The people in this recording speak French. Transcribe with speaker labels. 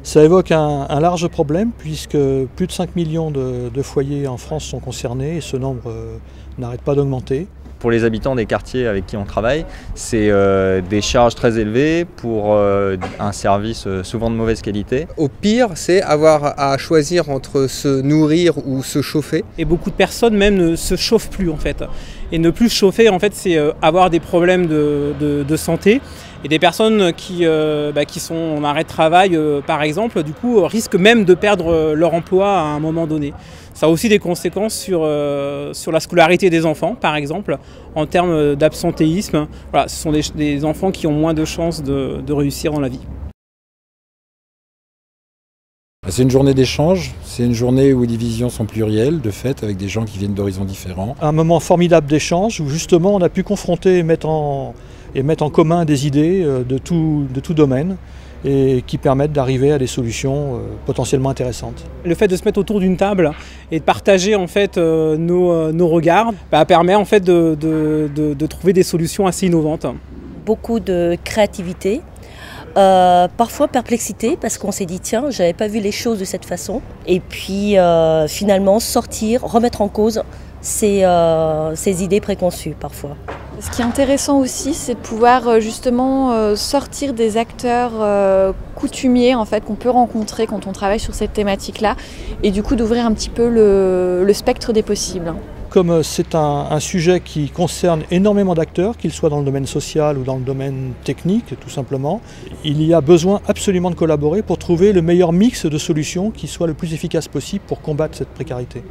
Speaker 1: Ça évoque un large problème puisque plus de 5 millions de foyers en France sont concernés et ce nombre n'arrête pas d'augmenter.
Speaker 2: Pour les habitants des quartiers avec qui on travaille, c'est des charges très élevées pour un service souvent de mauvaise qualité.
Speaker 3: Au pire, c'est avoir à choisir entre se nourrir ou se chauffer.
Speaker 4: Et beaucoup de personnes même ne se chauffent plus en fait. Et ne plus se chauffer, en fait, c'est avoir des problèmes de santé. Et des personnes qui sont en arrêt de travail, par exemple, du coup, risquent même de perdre leur emploi à un moment donné. Ça a aussi des conséquences sur la scolarité des enfants, par exemple, en termes d'absentéisme. Voilà, ce sont des enfants qui ont moins de chances de réussir dans la vie.
Speaker 5: C'est une journée d'échange, c'est une journée où les visions sont plurielles, de fait, avec des gens qui viennent d'horizons différents.
Speaker 1: Un moment formidable d'échange où justement on a pu confronter et mettre en commun des idées de tout domaine et qui permettent d'arriver à des solutions potentiellement intéressantes.
Speaker 4: Le fait de se mettre autour d'une table et de partager en fait nos regards permet en fait de trouver des solutions assez innovantes.
Speaker 6: Beaucoup de créativité. Parfois perplexité parce qu'on s'est dit tiens, j'avais pas vu les choses de cette façon. Et puis finalement sortir, remettre en cause ces idées préconçues parfois.
Speaker 7: Ce qui est intéressant aussi, c'est de pouvoir justement sortir des acteurs coutumiers en fait, qu'on peut rencontrer quand on travaille sur cette thématique-là et du coup d'ouvrir un petit peu le spectre des possibles.
Speaker 1: Comme c'est un sujet qui concerne énormément d'acteurs, qu'ils soient dans le domaine social ou dans le domaine technique tout simplement, il y a besoin absolument de collaborer pour trouver le meilleur mix de solutions qui soit le plus efficace possible pour combattre cette précarité.